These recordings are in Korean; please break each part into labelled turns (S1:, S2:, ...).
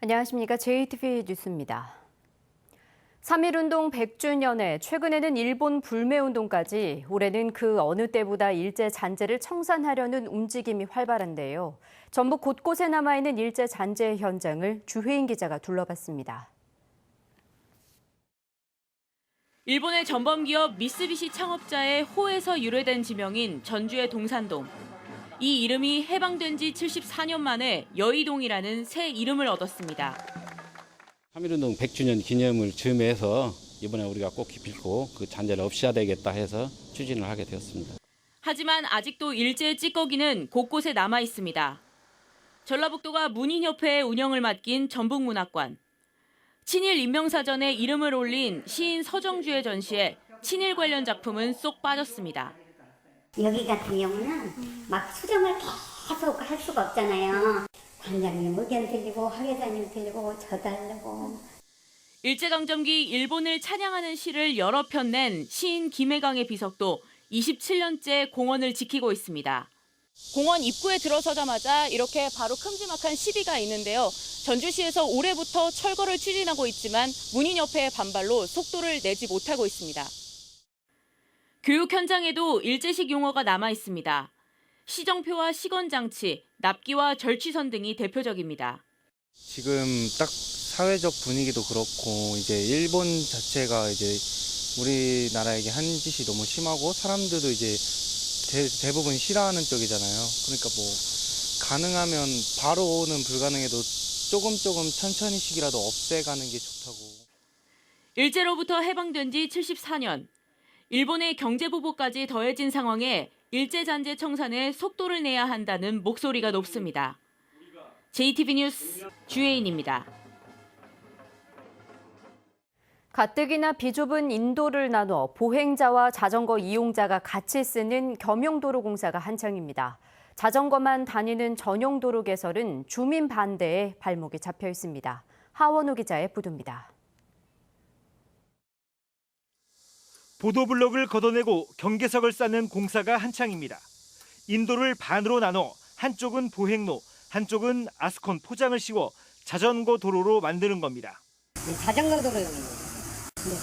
S1: 안녕하십니까. JTV 뉴스입니다. 3.1운동 100주년에 최근에는 일본 불매운동까지 올해는 그 어느 때보다 일제 잔재를 청산하려는 움직임이 활발한데요. 전북 곳곳에 남아있는 일제 잔재 현장을 주혜인 기자가 둘러봤습니다.
S2: 일본의 전범기업 미쓰비시 창업자의 호에서 유래된 지명인 전주의 동산동. 이 이름이 해방된 지 74년 만에 여의동이라는 새 이름을 얻었습니다.
S3: 3.1운동 100주년 기념을 즈음해서 이번에 우리가 꼭 기필코 그 잔재를 없애야 되겠다 해서 추진을 하게 되었습니다.
S2: 하지만 아직도 일제의 찌꺼기는 곳곳에 남아 있습니다. 전라북도가 문인협회의 운영을 맡긴 전북문학관. 친일 인명사전에 이름을 올린 시인 서정주의 전시에 친일 관련 작품은 쏙 빠졌습니다.
S4: 여기 같은 경우는 막 수정을 계속 할 수가 없잖아요. 관장님 의견 들리고 학예자님 들리고 져달라고.
S2: 일제강점기 일본을 찬양하는 시를 여러 편 낸 시인 김혜강의 비석도 27년째 공원을 지키고 있습니다. 공원 입구에 들어서자마자 이렇게 바로 큼지막한 시비가 있는데요. 전주시에서 올해부터 철거를 추진하고 있지만 문인협회의 반발로 속도를 내지 못하고 있습니다. 교육 현장에도 일제식 용어가 남아 있습니다. 시정표와 시건장치, 납기와 절취선 등이 대표적입니다.
S5: 지금 딱 사회적 분위기도 그렇고 이제 일본 자체가 이제 우리나라에게 한 짓이 너무 심하고 사람들도 이제 대부분 싫어하는 쪽이잖아요. 그러니까 뭐 가능하면 바로는 불가능해도 조금 천천히씩이라도 없애가는 게 좋다고.
S2: 일제로부터 해방된 지 74년. 일본의 경제보복까지 더해진 상황에 일제잔재 청산에 속도를 내야 한다는 목소리가 높습니다. JTV 뉴스 주혜인입니다.
S1: 가뜩이나 비좁은 인도를 나눠 보행자와 자전거 이용자가 같이 쓰는 겸용도로 공사가 한창입니다. 자전거만 다니는 전용도로 개설은 주민 반대에 발목이 잡혀 있습니다. 하원우 기자의 보도입니다.
S6: 보도블록을 걷어내고 경계석을 쌓는 공사가 한창입니다. 인도를 반으로 나눠 한쪽은 보행로, 한쪽은 아스콘 포장을 씌워 자전거 도로로 만드는 겁니다.
S4: 자전거 도로입니다.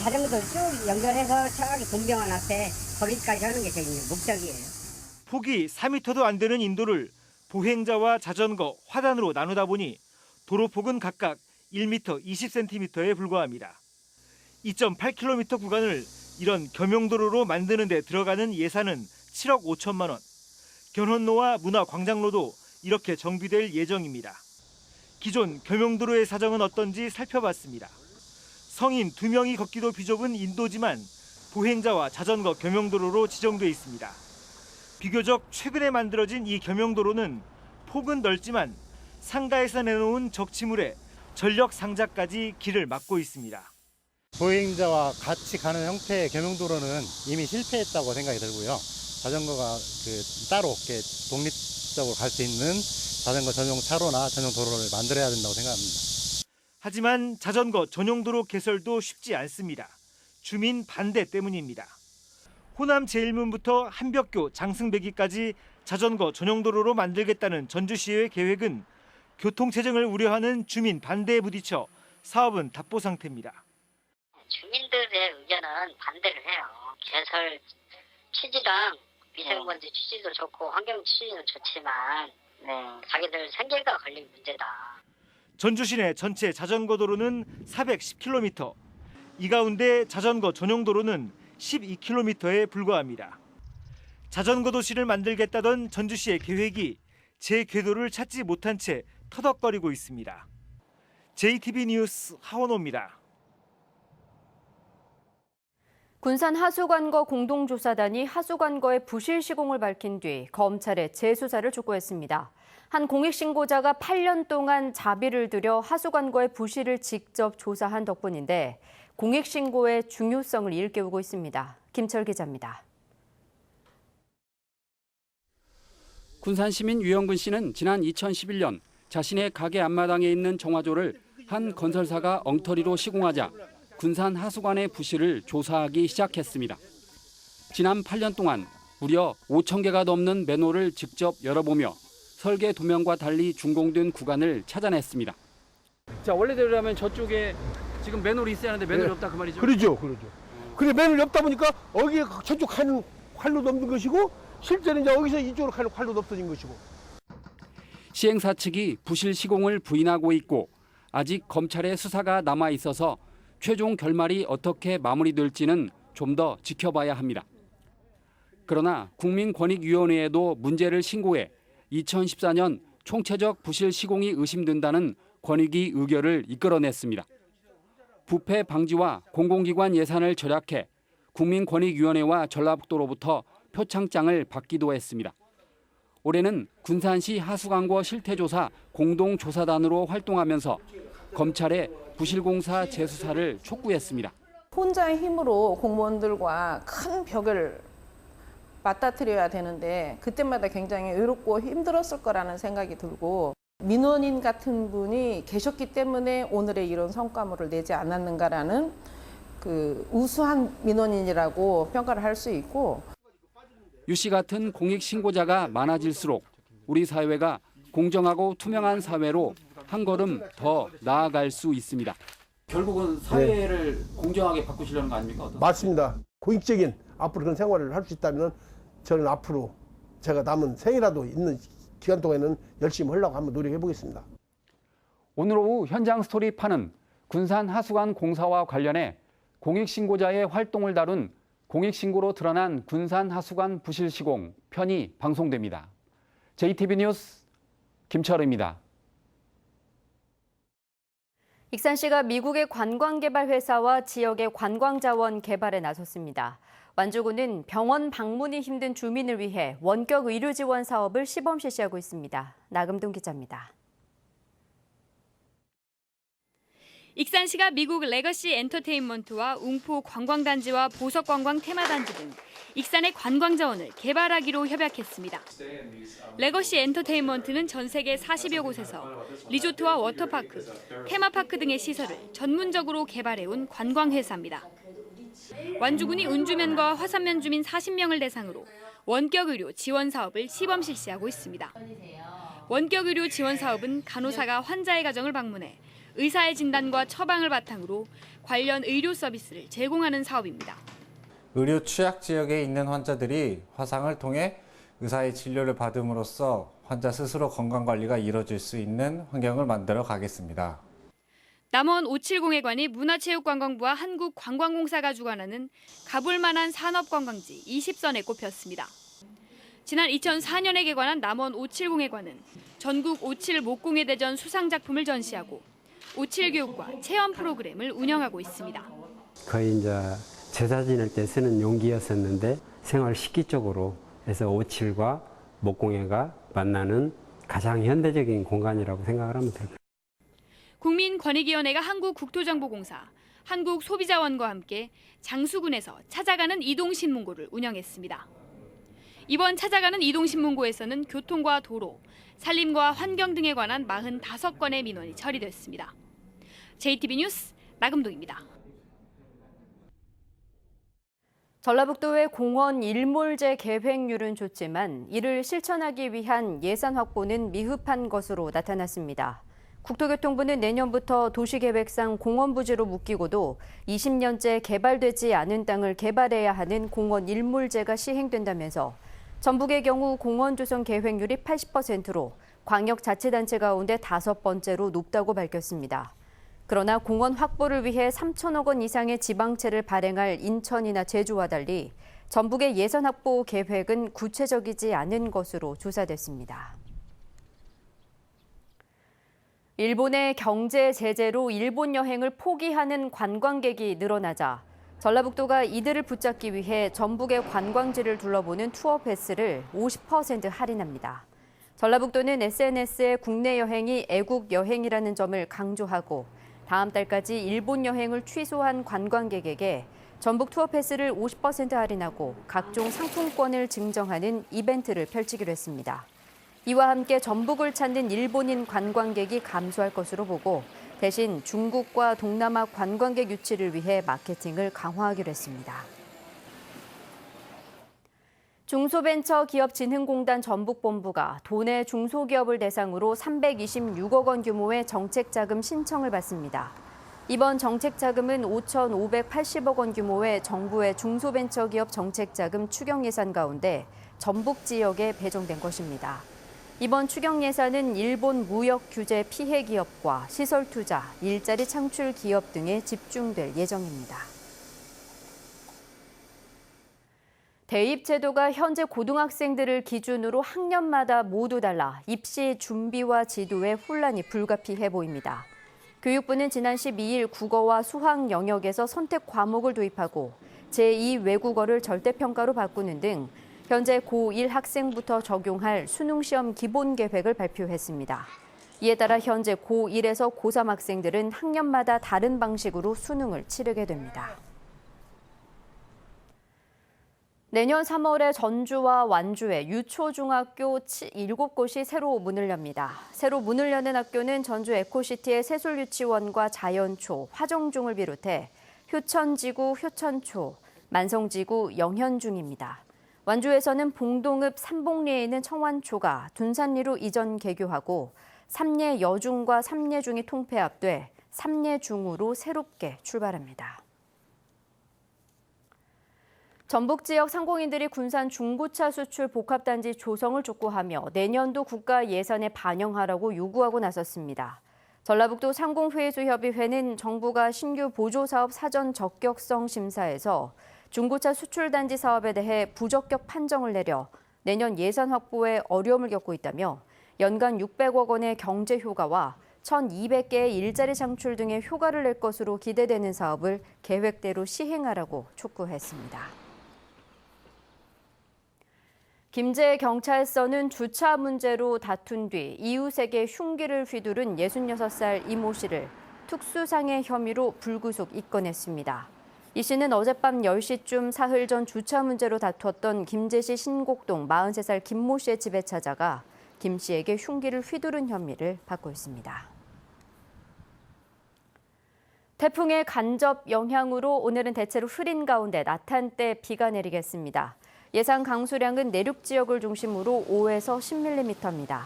S4: 자전거 도로 쭉 연결해서 저기 공병원 앞에 거기까지 하는 게 저희 목적이에요.
S6: 폭이 4m도 안 되는 인도를 보행자와 자전거, 화단으로 나누다 보니 도로폭은 각각 1m 20cm에 불과합니다. 2.8km 구간을 이런 겸용도로로 만드는 데 들어가는 예산은 7억 5천만 원. 견혼로와 문화광장로도 이렇게 정비될 예정입니다. 기존 겸용도로의 사정은 어떤지 살펴봤습니다. 성인 2명이 걷기도 비좁은 인도지만 보행자와 자전거 겸용도로로 지정돼 있습니다. 비교적 최근에 만들어진 이 겸용도로는 폭은 넓지만 상가에서 내놓은 적치물에 전력 상자까지 길을 막고 있습니다.
S5: 보행자와 같이 가는 형태의 겸용도로는 이미 실패했다고 생각이 들고요. 자전거가 따로 이렇게 독립적으로 갈 수 있는 자전거 전용 차로나 전용 도로를 만들어야 된다고 생각합니다.
S6: 하지만 자전거 전용도로 개설도 쉽지 않습니다. 주민 반대 때문입니다. 호남 제1문부터 한벽교, 장승배기까지 자전거 전용도로로 만들겠다는 전주시의 계획은 교통체증을 우려하는 주민 반대에 부딪혀 사업은 답보 상태입니다.
S7: 주민들의 의견은 반대를 해요. 개설 취지랑 미세먼지 취지도 좋고 환경 취지도 좋지만 자기들 생계가 걸린 문제다.
S6: 전주시 내 전체 자전거 도로는 410km. 이 가운데 자전거 전용 도로는 12km에 불과합니다. 자전거 도시를 만들겠다던 전주시의 계획이 제 궤도를 찾지 못한 채 터덕거리고 있습니다. JTV 뉴스 하원호입니다.
S1: 군산 하수관거 공동조사단이 하수관거의 부실 시공을 밝힌 뒤 검찰에 재수사를 촉구했습니다. 한 공익신고자가 8년 동안 자비를 들여 하수관거의 부실을 직접 조사한 덕분인데 공익신고의 중요성을 일깨우고 있습니다. 김철 기자입니다.
S8: 군산시민 유영근 씨는 지난 2011년 자신의 가게 앞마당에 있는 정화조를 한 건설사가 엉터리로 시공하자 군산 하수관의 부실을 조사하기 시작했습니다. 지난 8년 동안 무려 5천 개가 넘는 맨홀을 직접 열어보며 설계 도면과 달리 준공된 구간을 찾아냈습니다. 자, 원래대로라면 저쪽에 지금 맨홀이 있어야 하는데 맨홀이
S9: 네.
S8: 없다 그 말이죠?
S9: 그러죠. 근데 맨홀이 없다 보니까 여기 저쪽 가는 활로도 없는 것이고 실제는 이제 여기서 이쪽으로 가는 활로도 없어진 것이고.
S8: 시행사 측이 부실 시공을 부인하고 있고 아직 검찰의 수사가 남아 있어서 최종 결말이 어떻게 마무리될지는 좀 더 지켜봐야 합니다. 그러나 국민권익위원회에도 문제를 신고해 2014년 총체적 부실 시공이 의심된다는 권익위 의결을 이끌어냈습니다. 부패 방지와 공공기관 예산을 절약해 국민권익위원회와 전라북도로부터 표창장을 받기도 했습니다. 올해는 군산시 하수관고 실태조사 공동조사단으로 활동하면서 검찰에 부실공사 재수사를 촉구했습니다.
S10: 혼자의 힘으로 공무원들과 큰 벽을 맞닥뜨려야 되는데 그때마다 굉장히 외롭고 힘들었을 거라는 생각이 들고 민원인 같은 분이 계셨기 때문에 오늘의 이런 성과물을 내지 않았는가라는 그 우수한 민원인이라고 평가를 할 수 있고
S8: 유 씨 같은 공익신고자가 많아질수록 우리 사회가 공정하고 투명한 사회로 한 걸음 더 나아갈 수 있습니다. 결국은 사회를 공정하게 바꾸시려는 거 아닙니까?
S9: 맞습니다. 공익적인 앞으로 그런 생활을 할 수 있다면 저는 앞으로 제가 남은 생이라도 있는 기간 동안에는 열심히 하려고 한번 노력해 보겠습니다.
S8: 오늘 오후 현장 스토리파는 군산 하수관 공사와 관련해 공익신고자의 활동을 다룬 공익신고로 드러난 군산 하수관 부실 시공 편이 방송됩니다. JTB 뉴스 김철우입니다.
S1: 익산시가 미국의 관광개발회사와 지역의 관광자원 개발에 나섰습니다. 완주군은 병원 방문이 힘든 주민을 위해 원격 의료 지원 사업을 시범 실시하고 있습니다. 나금동 기자입니다.
S11: 익산시가 미국 레거시 엔터테인먼트와 웅포 관광단지와 보석관광 테마단지 등 익산의 관광자원을 개발하기로 협약했습니다. 레거시 엔터테인먼트는 전 세계 40여 곳에서 리조트와 워터파크, 테마파크 등의 시설을 전문적으로 개발해온 관광회사입니다. 완주군이 운주면과 화산면 주민 40명을 대상으로 원격 의료 지원 사업을 시범 실시하고 있습니다. 원격 의료 지원 사업은 간호사가 환자의 가정을 방문해 의사의 진단과 처방을 바탕으로 관련 의료 서비스를 제공하는 사업입니다.
S12: 의료 취약 지역에 있는 환자들이 화상을 통해 의사의 진료를 받음으로써 환자 스스로 건강관리가 이루어질 수 있는 환경을 만들어 가겠습니다.
S11: 남원 570회관이 문화체육관광부와 한국관광공사가 주관하는 가볼만한 산업관광지 20선에 꼽혔습니다. 지난 2004년에 개관한 남원 570회관은 전국 57 목공예 대전 수상작품을 전시하고 57 교육과 체험 프로그램을 운영하고 있습니다.
S13: 거의 이제 제사 지낼 때 쓰는 용기였었는데 생활 식기적으로 해서 57과 목공예가 만나는 가장 현대적인 공간이라고 생각을 하면 됩니다.
S11: 국민권익위원회가 한국국토정보공사, 한국소비자원과 함께 장수군에서 찾아가는 이동신문고를 운영했습니다. 이번 찾아가는 이동신문고에서는 교통과 도로, 산림과 환경 등에 관한 45건의 민원이 처리됐습니다. JTB 뉴스 나금동입니다.
S1: 전라북도의 공원 일몰제 계획률은 좋지만 이를 실천하기 위한 예산 확보는 미흡한 것으로 나타났습니다. 국토교통부는 내년부터 도시계획상 공원 부지로 묶이고도 20년째 개발되지 않은 땅을 개발해야 하는 공원 일몰제가 시행된다면서 전북의 경우 공원 조성 계획률이 80%로 광역자치단체 가운데 5번째로 높다고 밝혔습니다. 그러나 공원 확보를 위해 3천억 원 이상의 지방채를 발행할 인천이나 제주와 달리 전북의 예산 확보 계획은 구체적이지 않은 것으로 조사됐습니다. 일본의 경제 제재로 일본 여행을 포기하는 관광객이 늘어나자 전라북도가 이들을 붙잡기 위해 전북의 관광지를 둘러보는 투어 패스를 50% 할인합니다. 전라북도는 SNS에 국내 여행이 애국 여행이라는 점을 강조하고 다음 달까지 일본 여행을 취소한 관광객에게 전북 투어 패스를 50% 할인하고 각종 상품권을 증정하는 이벤트를 펼치기로 했습니다. 이와 함께 전북을 찾는 일본인 관광객이 감소할 것으로 보고 대신 중국과 동남아 관광객 유치를 위해 마케팅을 강화하기로 했습니다. 중소벤처기업진흥공단 전북본부가 도내 중소기업을 대상으로 326억 원 규모의 정책자금 신청을 받습니다. 이번 정책자금은 5,580억 원 규모의 정부의 중소벤처기업 정책자금 추경 예산 가운데 전북 지역에 배정된 것입니다. 이번 추경 예산은 일본 무역 규제 피해 기업과 시설 투자, 일자리 창출 기업 등에 집중될 예정입니다. 대입 제도가 현재 고등학생들을 기준으로 학년마다 모두 달라 입시 준비와 지도에 혼란이 불가피해 보입니다. 교육부는 지난 12일 국어와 수학 영역에서 선택 과목을 도입하고 제2 외국어를 절대평가로 바꾸는 등 현재 고1 학생부터 적용할 수능시험 기본 계획을 발표했습니다. 이에 따라 현재 고1에서 고3 학생들은 학년마다 다른 방식으로 수능을 치르게 됩니다. 내년 3월에 전주와 완주에 유초중학교 7곳이 새로 문을 엽니다. 새로 문을 여는 학교는 전주 에코시티의 세술유치원과 자연초, 화정중을 비롯해 효천지구 효천초, 만성지구 영현중입니다. 완주에서는 봉동읍 삼봉리에 있는 청완초가 둔산리로 이전 개교하고 삼례 여중과 삼례중이 통폐합돼 삼례중으로 새롭게 출발합니다. 전북 지역 상공인들이 군산 중고차 수출 복합단지 조성을 촉구하며 내년도 국가 예산에 반영하라고 요구하고 나섰습니다. 전라북도 상공회의소협의회는 정부가 신규 보조사업 사전 적격성 심사에서 중고차 수출단지 사업에 대해 부적격 판정을 내려 내년 예산 확보에 어려움을 겪고 있다며 연간 600억 원의 경제 효과와 1,200개의 일자리 창출 등의 효과를 낼 것으로 기대되는 사업을 계획대로 시행하라고 촉구했습니다. 김제경찰서는 주차 문제로 다툰 뒤 이웃에게 흉기를 휘두른 66살 이모 씨를 특수상해 혐의로 불구속 입건했습니다. 이 씨는 어젯밤 10시쯤 사흘 전 주차 문제로 다투었던 김제시 신곡동 43살 김모 씨의 집에 찾아가 김 씨에게 흉기를 휘두른 혐의를 받고 있습니다. 태풍의 간접 영향으로 오늘은 대체로 흐린 가운데 낮한 때 비가 내리겠습니다. 예상 강수량은 내륙 지역을 중심으로 5에서 10mm입니다.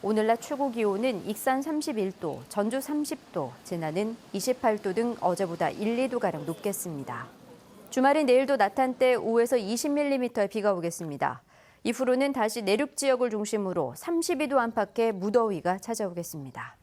S1: 오늘 낮 최고 기온은 익산 31도, 전주 30도, 진안은 28도 등 어제보다 1, 2도가량 높겠습니다. 주말인 내일도 낮한 때 5에서 20mm의 비가 오겠습니다. 이후로는 다시 내륙 지역을 중심으로 32도 안팎의 무더위가 찾아오겠습니다.